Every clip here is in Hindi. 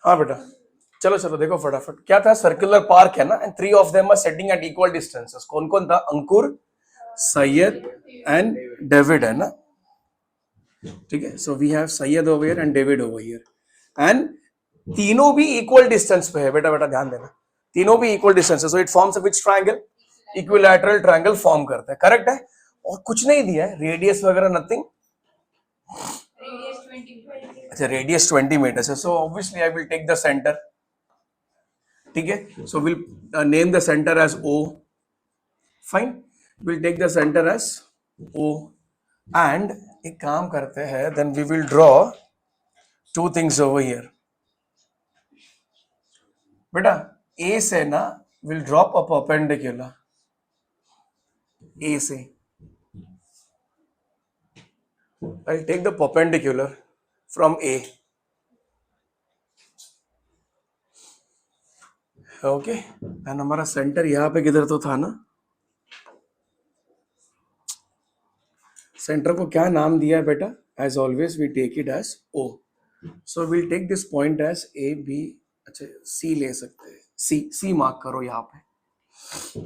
हाँ बेटा, चलो चलो देखो फटाफट क्या था। सर्कुलर पार्क है ना, and 3 of them are setting at equal distances. कौन कौन था? अंकुर, सैयद एंड डेविड है ना। ठीक है, so we have Syed over here and David over here, and तीनों भी इक्वल डिस्टेंस पे है। बेटा बेटा ध्यान देना, तीनों भी इक्वल डिस्टेंस है, so it forms which triangle? Equilateral triangle form करता है। करेक्ट है। और कुछ नहीं दिया है, रेडियस वगैरह नथिंग। अच्छा, रेडियस 20 मीटर्स है, so obviously I will take the centre. ठीक है, so will name the centre as O. Fine, will take the centre as O, and एक काम करते हैं, then we will draw two things over here. बेटा ए से ना will drop a perpendicular, A से I'll take the perpendicular from A. Okay, and हमारा सेंटर यहाँ पे किधर तो था ना? सेंटर को क्या नाम दिया है बेटा? As always we take it as O. So will take this point as A B। अच्छा, C ले सकते हैं, C मार्क करो यहाँ पे।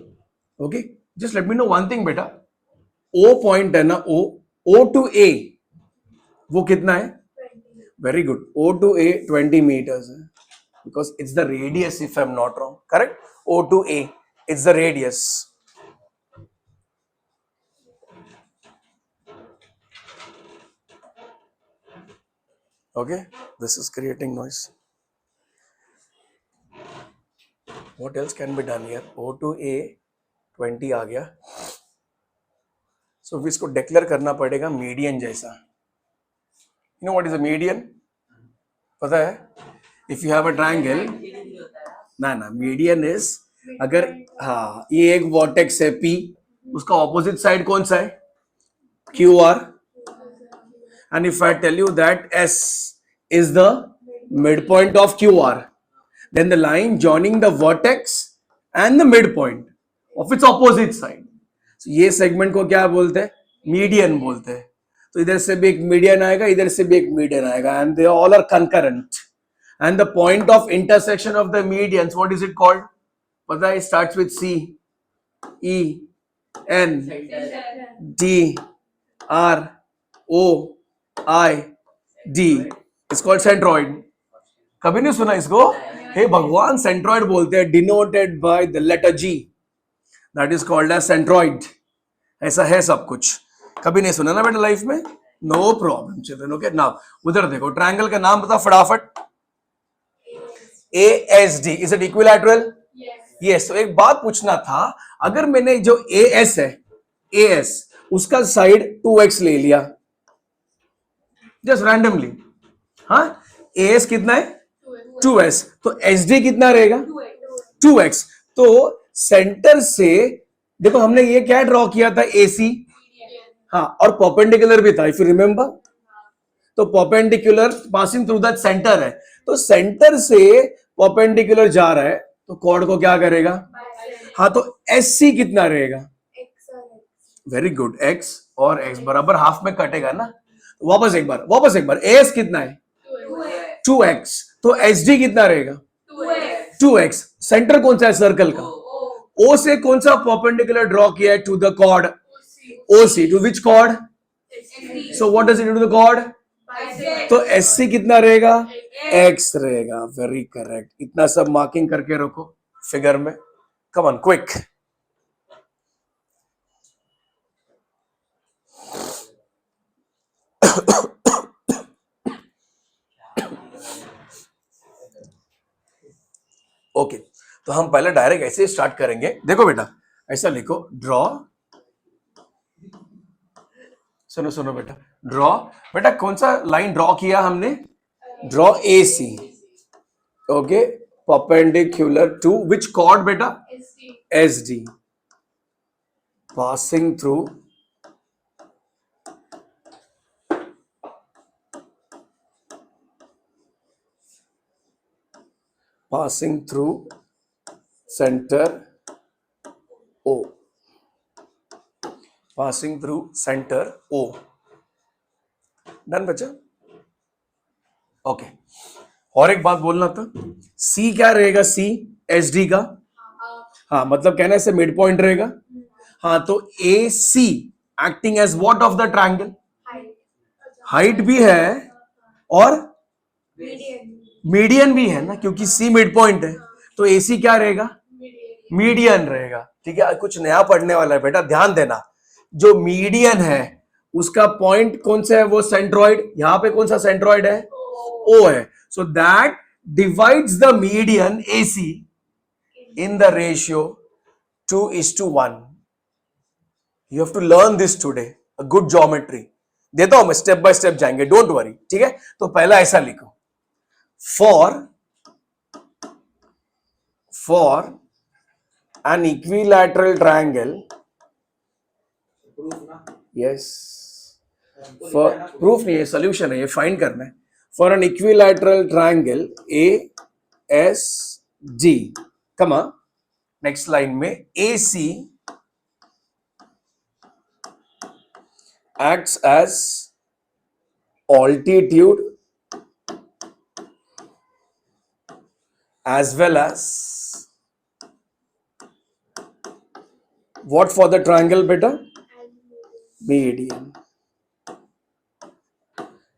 Okay, just let me know one thing बेटा, O पॉइंट है ना, O टू A वो कितना है? Very good, O to A 20 meters है, because it's the radius if I'm not wrong. Correct? O to A, it's the radius. Okay, this is creating noise. What else can be done here? O to A 20 आ गया, so इसको डिक्लेयर करना पड़ेगा मीडियन जैसा। You know what is a median? पता है? If you have a triangle, ना मीडियन इज, अगर हाँ ये एक वर्टेक्स है P, उसका ऑपोजिट साइड कौन सा है? QR. And if I tell you that S is the midpoint of QR, then the line joining the vertex and the midpoint of its opposite side, so ये सेगमेंट को क्या बोलते हैं? मीडियन बोलते हैं। तो इधर से भी एक मीडियन आएगा, इधर से भी एक मीडियन आएगा, and they all are concurrent, and the point of intersection of the medians, what is it called? पता है? Starts with C, E, N, D, R, O, I, D, it's called centroid. कभी नहीं सुना इसको? हे भगवान, सेंट्रॉइड बोलते हैं, denoted by the letter G, that is called as centroid. ऐसा है सब कुछ, कभी नहीं सुना ना बेटा लाइफ में? No problem children. Okay, now उधर देखो, ट्रायंगल का नाम बता फटाफट। ASD, is it equilateral? Yes. तो एक बात पूछना था, अगर मैंने जो AS है, AS उसका साइड 2x ले लिया जस्ट रैंडमली, हाँ, AS कितना है? 2s, तो SD कितना रहेगा? 2x। तो सेंटर से देखो, हमने ये क्या ड्रॉ किया था? AC, हाँ, और परपेंडिकुलर भी था इफ यू रिमेंबर। तो perpendicular passing through that centre है, तो सेंटर से परपेंडिकुलर जा रहा है, तो कॉर्ड को क्या करेगा? हाँ, तो SC कितना रहेगा? वेरी गुड, x और x बराबर हाफ में कटेगा ना। वापस एक बार, AS कितना है? 2x, तो SD कितना रहेगा? 2x। सेंटर कौन सा है सर्कल का? O से कौन सा परपेंडिकुलर ड्रॉ किया है to the chord? OC, to which chord? So what does it do to the chord? तो SC कितना रहेगा? X रहेगा। वेरी करेक्ट, इतना सब मार्किंग करके रखो फिगर में। Come on quick. ओके, तो हम पहले डायरेक्ट ऐसे ही स्टार्ट करेंगे। देखो बेटा, ऐसा लिखो, ड्रॉ, सुनो बेटा, ड्रॉ। बेटा कौन सा लाइन ड्रॉ किया हमने? Draw AC, okay, perpendicular to which chord बेटा? SD, passing through center O, passing through center O। Done बच्चा? ओके, और एक बात बोलना था, सी क्या रहेगा, सी एच डी का, हाँ मतलब कहना से मिड पॉइंट रहेगा। हाँ तो A C acting as what of the triangle, height भी है और मीडियन भी है ना, क्योंकि सी मिड पॉइंट है, तो ए सी क्या रहेगा, मीडियन रहेगा। ठीक है, कुछ नया पढ़ने वाला है बेटा, ध्यान देना। जो मीडियन है उसका पॉइंट कौन सा है, वो सेंट्रॉइड, यहां पे कौन सा सेंट्रॉइड है, ओ है। So that divides the median AC in the ratio 2:1। You have to learn this today, a good geometry देता हूं मैं, स्टेप बाय स्टेप जाएंगे, डोंट वरी। ठीक है, तो पहला ऐसा लिखो, for an equilateral triangle, yes, for proof नहीं है, solution है, ये find करना है। For an equilateral triangle ASD, comma next line में AC acts as altitude as well as what for the triangle beta, median,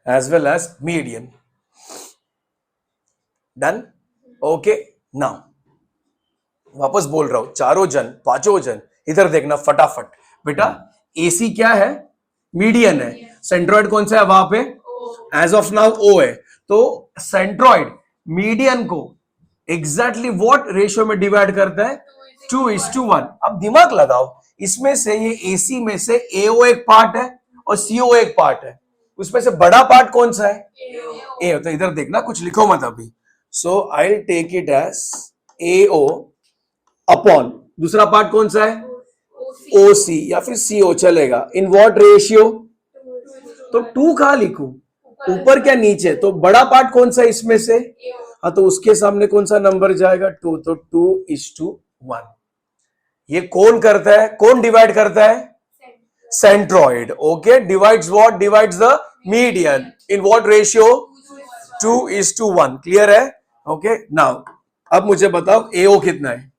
as well as median. Done? Okay, now वापस बोल रहा हूं, चारों जन पांचों जन इधर देखना फटाफट। बेटा AC क्या है, मीडियन है, सेंट्रॉइड कौन सा है वहां पे, एज ऑफ नाउ O है, तो सेंट्रॉइड मीडियन को एग्जैक्टली व्हाट रेशियो में डिवाइड करता है, 2:1। अब दिमाग लगाओ, इसमें से ये AC में से AO एक पार्ट है और CO एक पार्ट है, उसमें से बड़ा पार्ट कौन सा है, A। तो इधर देखना, कुछ लिखो मत अभी। So I will take it as AO upon दूसरा पार्ट कौन सा है, OC या फिर CO चलेगा, इन व्हाट रेशियो, तो 2 कहां लिखूं, ऊपर क्या नीचे, तो बड़ा पार्ट कौन सा है इसमें से, हाँ तो उसके सामने कौन सा नंबर जाएगा, 2, तो 2:1। ये कौन करता है, कौन डिवाइड करता है, centroid. Okay, divides what, divides the median in what ratio, 2:1। Clear है? ओके, नाउ अब मुझे बताओ AO कितना है,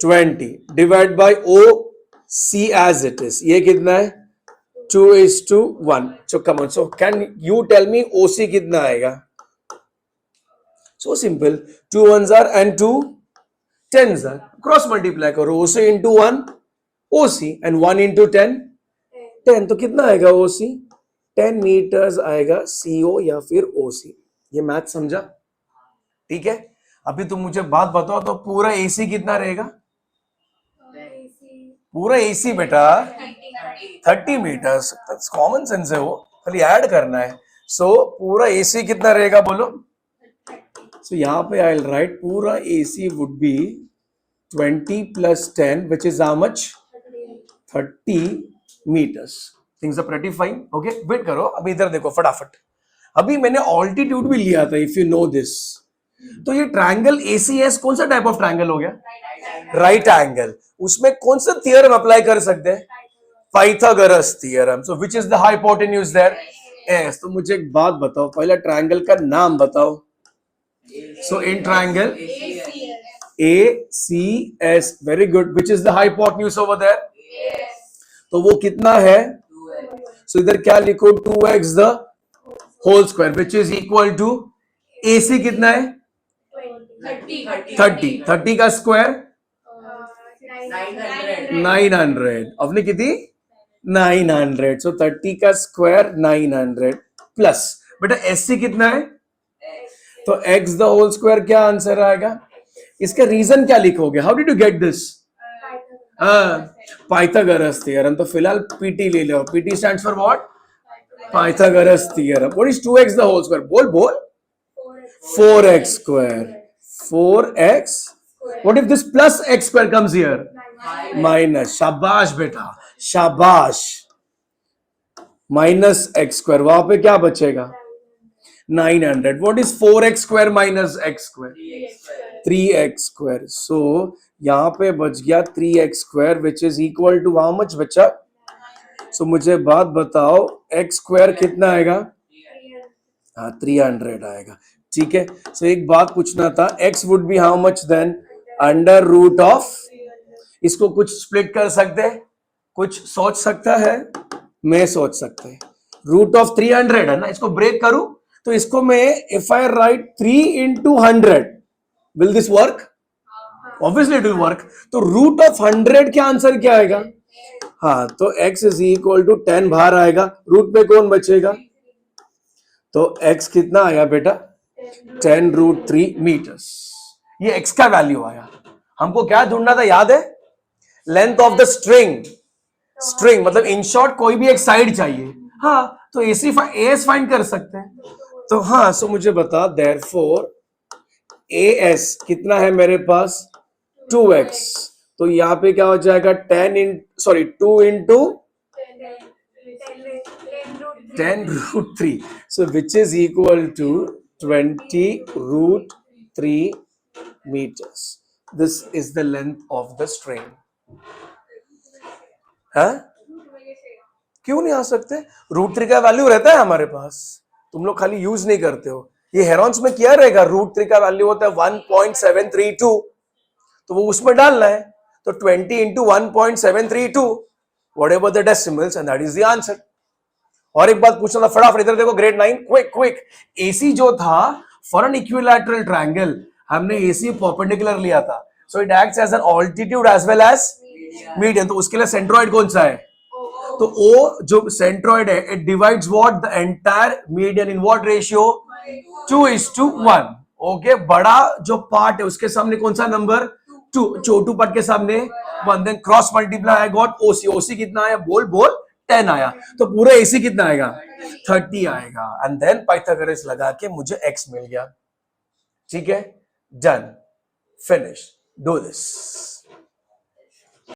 20 divide by OC as it is, ये कितना है, 2:1। So come on, so can you tell me OC कितना आएगा, so simple, 2 1s are and 2 10s are, cross multiply करो, OC into 1 OC and 1 into 10 10, तो कितना आएगा OC, 10 मीटर्स आएगा CO या फिर OC। ये मैथ समझा? ठीक है, अभी तुम मुझे बात बताओ, तो पूरा AC कितना रहेगा, पूरा AC बेटा 30 मीटर्स, कॉमन सेंस है वो, खाली ऐड करना है। सो पूरा AC कितना रहेगा बोलो, सो यहाँ पे आई विल राइट पूरा AC would be 20 plus 10 which is how much, 30 meters. Things are pretty fine. Okay, wait करो, अभी इधर देखो फटाफट। अभी मैंने ऑल्टीट्यूड भी लिया था, इफ यू नो दिस। तो ये ट्रायंगल ACS कौन सा टाइप ऑफ ट्रायंगल हो गया, राइट एंगल। उसमें कौन सा थियरम अप्लाई कर सकते हैं, Pythagoras theorem. So which is the hypotenuse there, S. तो मुझे एक बात बताओ, पहला ट्रायंगल का नाम बताओ। So in triangle ACS, very good, which is the hypotenuse over there, तो वो कितना है, सो इधर क्या लिखो, 2x the whole square which is equal to AC कितना है, 30 का स्क्वायर 900, अपने कितनी 900, सो 30 का स्क्वायर 900 प्लस बेटा SC कितना है, तो x द होल स्क्वायर, क्या आंसर आएगा, इसका रीजन क्या लिखोगे, how did you get this, Pythagoras theorem. तो फिलहाल PT ले लो, PT stands for what, Pythagoras theorem. What is 2x the whole square, बोल बोल, 4x square, 4x, what if this plus x square comes here, minus, शाबाश बेटा शाबाश, माइनस x square, वहां पे क्या बचेगा, 900। what is 4x square minus x square, 3x square। so यहां पे बच गया 3x square which is equal to how much बचा, so मुझे बात बताओ x square कितना आएगा, हाँ 300 आएगा, ठीक है। सो एक बात पूछना था, x would be how much then? Under root of, इसको कुछ स्प्लिट कर सकते हैं, कुछ सोच सकता है, मैं सोच सकता है। रूट ऑफ 300 है ना, इसको ब्रेक करूं तो इसको मैं if I right 3 into 100, will this work? Obviously it will work. तो रूट ऑफ 100 का आंसर क्या आएगा? हाँ, तो x इज इक्वल टू 10 बाहर आएगा, रूट में कौन बचेगा? तो x कितना आया बेटा? 10√3 मीटर्स। ये x का वैल्यू आया। हमको क्या ढूंढना था, याद है? Length of the string. String मतलब इन शॉर्ट कोई भी एक साइड चाहिए। हाँ, तो एस फाइंड कर सकते हैं। तो हाँ, सो मुझे बता, देयरफॉर एस कितना है मेरे पास? 2x। तो यहाँ पे क्या हो जाएगा? 2 into 10√3, so which is equal to 20√3 meters. This is the length of the string. हाँ, क्यों नहीं आ सकते? √3 का वैल्यू रहता है हमारे पास, तुम लोग खाली यूज नहीं करते हो। ये हेरॉन्स में क्या रहेगा? √3 का वैल्यू होता है 1.732, तो वो उसमें डालना है। तो 20 into 1.732, whatever the decimals, and that is the answer. और एक बात पूछना था फटाफट, इधर देखो, ग्रेड 9, क्विक। एसी जो था फॉर एन इक्विलैटरल ट्रायंगल, हमने एसी परपेंडिकुलर लिया था, so it acts as an altitude as well as median. तो उसके लिए सेंट्रोइड कौन सा है? तो ओ जो सेंट्रोइड है, it divides what? The entire median in what ratio? 2:1। Okay, बड़ा जो पार्ट है उसके सामने कौन सा नंबर? 2। छोटू पार्ट के सामने 1। Then cross multiply I got OC. OC कितना आया? बोल 10 आया। तो पूरा एसी कितना आएगा? 30 आएगा। एंड देन पाइथागोरस लगा के मुझे एक्स मिल गया। ठीक है, डन, फिनिश, डू दिस।